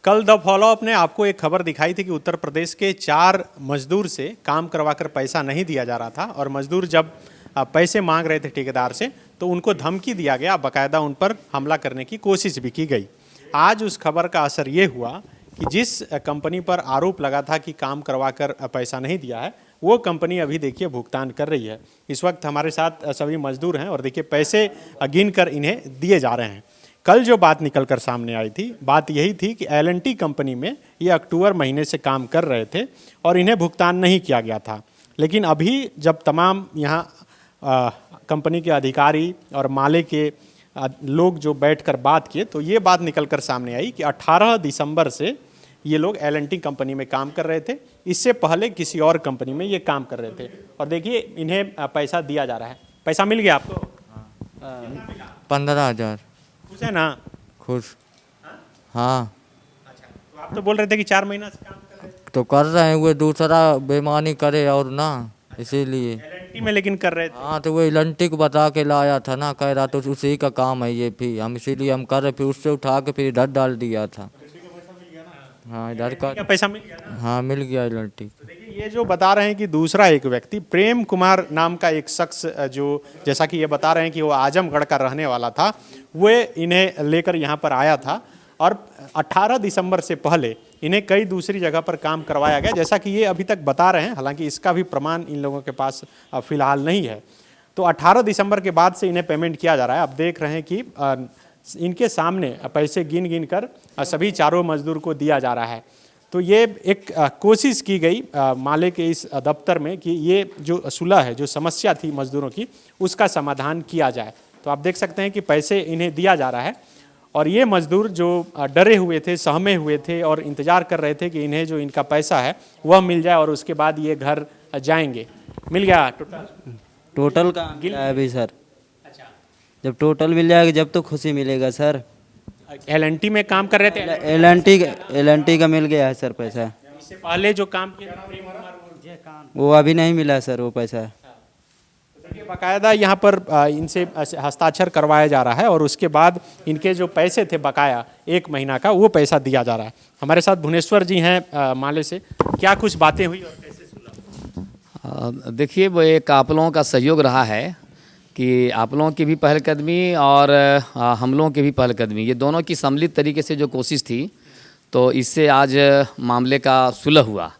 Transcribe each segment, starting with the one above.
कल the follow up ने आपको एक खबर दिखाई थी कि उत्तर प्रदेश के 4 मजदूर से काम करवाकर पैसा नहीं दिया जा रहा था और मजदूर जब पैसे मांग रहे थे ठेकेदार से तो उनको धमकी दिया गया, बाकायदा उन पर हमला करने की कोशिश भी की गई। आज उस खबर का असर ये हुआ कि जिस कंपनी पर आरोप लगा था कि काम करवाकर पैसा नहीं दिया है, वो कंपनी अभी देखिए भुगतान कर रही है। इस वक्त हमारे साथ सभी मजदूर हैं और देखिए पैसे गिन कर इन्हें दिए जा रहे हैं। कल जो बात निकल कर सामने आई थी, बात यही थी कि L&T कंपनी में ये अक्टूबर महीने से काम कर रहे थे और इन्हें भुगतान नहीं किया गया था। लेकिन अभी जब तमाम यहाँ कंपनी के अधिकारी और माले के लोग जो बैठकर बात किए तो ये बात निकल कर सामने आई कि 18 दिसंबर से ये लोग L&T कंपनी में काम कर रहे थे। इससे पहले किसी और कंपनी में ये काम कर रहे थे और देखिए इन्हें पैसा दिया जा रहा है। पैसा मिल गया आपको? 15,000। खुश है ना? खुश। हाँ। अच्छा, तो आप तो बोल रहे थे कि 4 महीना से काम कर रहे थे। तो कर रहे हैं, वो दूसरा बेईमानी करे और ना, इसीलिए। L&T में लेकिन कर रहे थे। हाँ, तो वो L&T को बता के लाया था ना, कह रहा तो उसी का काम है ये, फिर हम इसीलिए हम कर रहे, फिर उससे उठा के फिर इधर डाल दिया था। हाँ, इधर का क्या पैसा मिल गया ना? हाँ, मिल गया L&T। तो देखिए ये जो बता रहे हैं कि दूसरा एक व्यक्ति प्रेम कुमार नाम का एक शख्स जो जैसा कि ये बता रहे हैं कि वो आजमगढ़ का रहने वाला था, वो इन्हें लेकर यहाँ पर आया था और 18 दिसंबर से पहले इन्हें कई दूसरी जगह पर काम करवाया गया, जैसा कि ये अभी तक बता रहे हैं। हालांकि इसका भी प्रमाण इन लोगों के पास फिलहाल नहीं है। तो 18 दिसंबर के बाद से इन्हें पेमेंट किया जा रहा है। अब देख रहे हैं कि इनके सामने पैसे गिन गिन कर सभी चारों मजदूर को दिया जा रहा है। तो ये एक कोशिश की गई माले के इस दफ्तर में कि ये जो सुलह है, जो समस्या थी मजदूरों की, उसका समाधान किया जाए। तो आप देख सकते हैं कि पैसे इन्हें दिया जा रहा है और ये मजदूर जो डरे हुए थे, सहमे हुए थे और इंतज़ार कर रहे थे कि इन्हें जो इनका पैसा है वह मिल जाए और उसके बाद ये घर जाएंगे। मिल गया टोटल का गिन है अभी सर। अच्छा, जब टोटल मिल जाएगा जब तो खुशी मिलेगा सर। L&T में काम कर रहे थे। L&T का मिल गया है सर पैसा। इससे पहले जो काम किया था प्रेम कुमार, वो अभी नहीं मिला सर वो पैसा। देखिए बाकायदा यहाँ पर इनसे हस्ताक्षर करवाया जा रहा है और उसके बाद इनके जो पैसे थे बकाया 1 महीना का, वो पैसा दिया जा रहा है। हमारे साथ भुवनेश्वर जी हैं माले से। क्या कुछ बातें हुई और कैसे सुलह? देखिए, वो एक आप लोगों का सहयोग रहा है कि आप लोगों की भी पहलकदमी और हम लोगों की भी पहलकदमी, ये दोनों की सम्मिलित तरीके से जो कोशिश थी, तो इससे आज मामले का सुलह हुआ।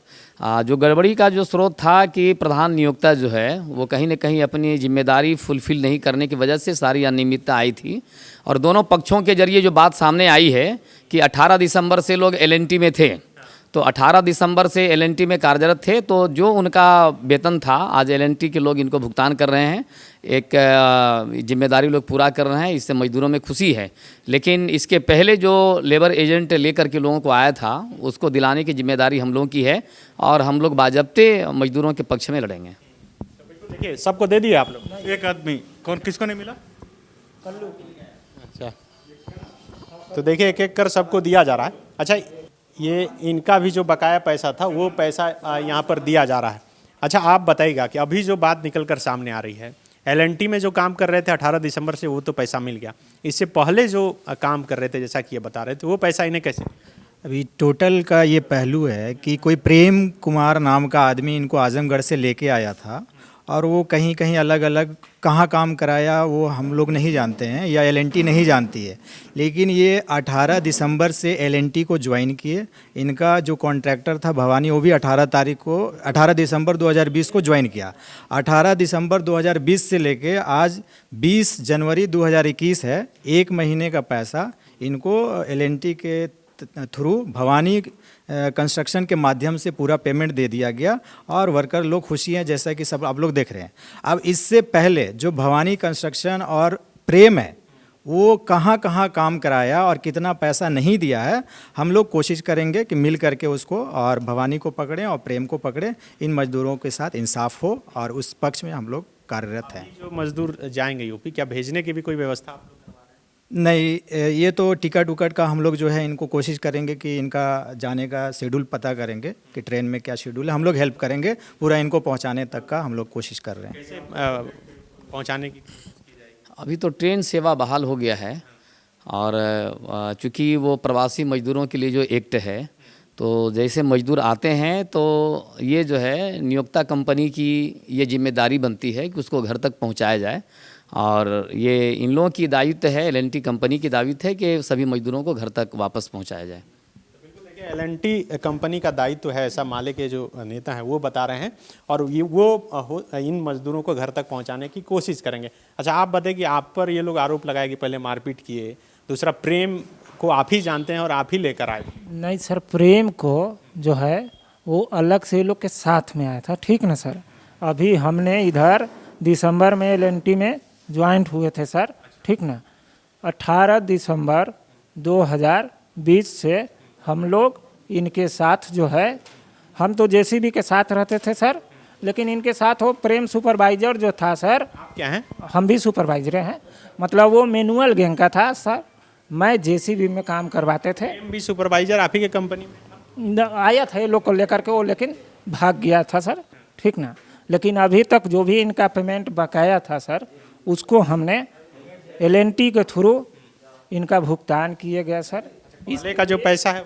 जो गड़बड़ी का जो स्रोत था कि प्रधान नियोक्ता जो है वो कहीं न कहीं अपनी जिम्मेदारी फुलफिल नहीं करने की वजह से सारी अनियमितता आई थी और दोनों पक्षों के जरिए जो बात सामने आई है कि 18 दिसंबर से लोग L&T में थे, तो 18 दिसंबर से L&T में कार्यरत थे, तो जो उनका वेतन था आज L&T के लोग इनको भुगतान कर रहे हैं। एक जिम्मेदारी लोग पूरा कर रहे हैं, इससे मजदूरों में खुशी है। लेकिन इसके पहले जो लेबर एजेंट लेकर के लोगों को आया था उसको दिलाने की जिम्मेदारी हम लोगों की है और हम लोग बाज़ाब्ते मजदूरों के पक्ष में लड़ेंगे। देखिए सबको दे दिए आप लोग? एक आदमी कौन, किसको नहीं मिला? अच्छा, तो देखिए एक एक कर सबको दिया जा रहा है। अच्छा, ये इनका भी जो बकाया पैसा था वो पैसा यहाँ पर दिया जा रहा है। अच्छा, आप बताइएगा कि अभी जो बात निकल कर सामने आ रही है, L&T में जो काम कर रहे थे 18 दिसंबर से, वो तो पैसा मिल गया। इससे पहले जो काम कर रहे थे, जैसा कि ये बता रहे थे, वो पैसा इन्हें कैसे? अभी टोटल का ये पहलू है कि कोई प्रेम कुमार नाम का आदमी इनको आजमगढ़ से लेके आया था और वो कहीं कहीं अलग अलग कहाँ काम कराया वो हम लोग नहीं जानते हैं या L&T नहीं जानती है। लेकिन ये 18 दिसंबर से L&T को ज्वाइन किए। इनका जो कॉन्ट्रैक्टर था भवानी, वो भी 18 दिसंबर 2020 को ज्वाइन किया। 18 दिसंबर 2020 से लेके आज 20 जनवरी 2021 है। 1 महीने का पैसा इनको L&T के थ्रू भवानी कंस्ट्रक्शन के माध्यम से पूरा पेमेंट दे दिया गया और वर्कर लोग खुशी हैं, जैसा कि सब आप लोग देख रहे हैं। अब इससे पहले जो भवानी कंस्ट्रक्शन और प्रेम है वो कहाँ कहाँ काम कराया और कितना पैसा नहीं दिया है, हम लोग कोशिश करेंगे कि मिल करके उसको और भवानी को पकड़ें और प्रेम को पकड़ें। इन मजदूरों के साथ इंसाफ हो और उस पक्ष में हम लोग कार्यरत हैं। जो मजदूर जाएंगे यूपी, क्या भेजने की भी कोई व्यवस्था आप लोग? नहीं, ये तो टिकट उकट का हम लोग जो है इनको कोशिश करेंगे कि इनका जाने का शेड्यूल पता करेंगे कि ट्रेन में क्या शेड्यूल है। हम लोग हेल्प करेंगे, पूरा इनको पहुंचाने तक का हम लोग कोशिश कर रहे हैं। कैसे पहुंचाने की? अभी तो ट्रेन सेवा बहाल हो गया है और चूँकि वो प्रवासी मजदूरों के लिए जो एक्ट है, तो जैसे मजदूर आते हैं तो ये जो है नियोक्ता कंपनी की ये जिम्मेदारी बनती है कि उसको घर तक पहुंचाया जाए, और ये इन लोगों की दायित्व है, एल&टी कंपनी की दायित्व है कि सभी मजदूरों को घर तक वापस पहुंचाया जाए। एल&टी कंपनी का दायित्व है, ऐसा माले के जो नेता हैं वो बता रहे हैं, और ये वो इन मजदूरों को घर तक पहुंचाने की कोशिश करेंगे। अच्छा, आप बताइए कि आप पर ये लोग आरोप लगाए कि पहले मारपीट किए, दूसरा प्रेम को आप ही जानते हैं और आप ही लेकर आए। नहीं सर, प्रेम को जो है वो अलग से लोग के साथ में आया था, ठीक ना सर। अभी हमने इधर दिसंबर में एल&टी में ज्वाइंट हुए थे सर, ठीक ना। 18 दिसंबर 2020 से हम लोग इनके साथ जो है, हम तो जेसीबी के साथ रहते थे सर, लेकिन इनके साथ वो प्रेम सुपरवाइजर जो था सर। क्या हैं? हम भी सुपरवाइजर हैं, मतलब वो मैनुअल गैंग का था सर। मैं जेसीबी में काम करवाते थे। भी सुपरवाइजर आप ही के कंपनी में आया था ये लोग को लेकर के, वो लेकिन भाग गया था सर, ठीक ना। लेकिन अभी तक जो भी इनका पेमेंट बकाया था सर, उसको हमने एल&टी के थ्रू इनका भुगतान किए गया सर। पहले का जो पैसा है,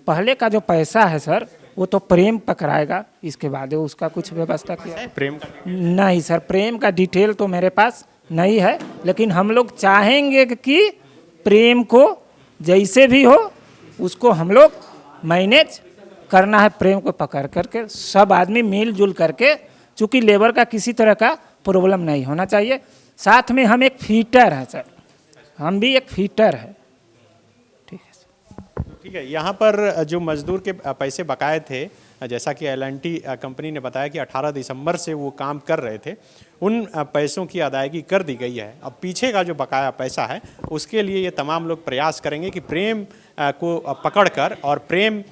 पहले का जो पैसा है सर वो तो प्रेम पकड़ाएगा, इसके बाद उसका कुछ व्यवस्था किया। प्रेम का नहीं सर, प्रेम का डिटेल तो मेरे पास नहीं है, लेकिन हम लोग चाहेंगे कि प्रेम को जैसे भी हो उसको हम लोग मैनेज करना है। प्रेम को पकड़ करके सब आदमी मिलजुल करके, चूँकि लेबर का किसी तरह का प्रॉब्लम नहीं होना चाहिए। साथ में हम एक फीटर हैं सर, हम भी एक फीटर है। ठीक है, यहाँ पर जो मजदूर के पैसे बकाए थे, जैसा कि एल&टी कंपनी ने बताया कि 18 दिसंबर से वो काम कर रहे थे, उन पैसों की अदायगी कर दी गई है। अब पीछे का जो बकाया पैसा है उसके लिए ये तमाम लोग प्रयास करेंगे कि प्रेम को पकड़कर और प्रेम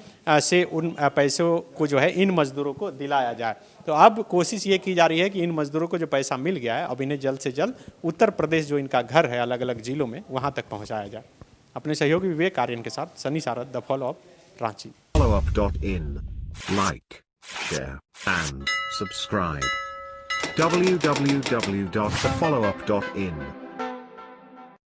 से उन पैसों को जो है इन मजदूरों को दिलाया जाए। तो अब कोशिश ये की जा रही है कि इन मजदूरों को जो पैसा मिल गया है, अब इन्हें जल्द से जल्द उत्तर प्रदेश जो इनका घर है अलग अलग जिलों में, वहाँ तक पहुँचाया जाए। अपने सहयोगी विवेक आर्यन के साथ Sunny Sarad, the followup, Ranchi. followup.in, like, share and subscribe. www.thefollowup.in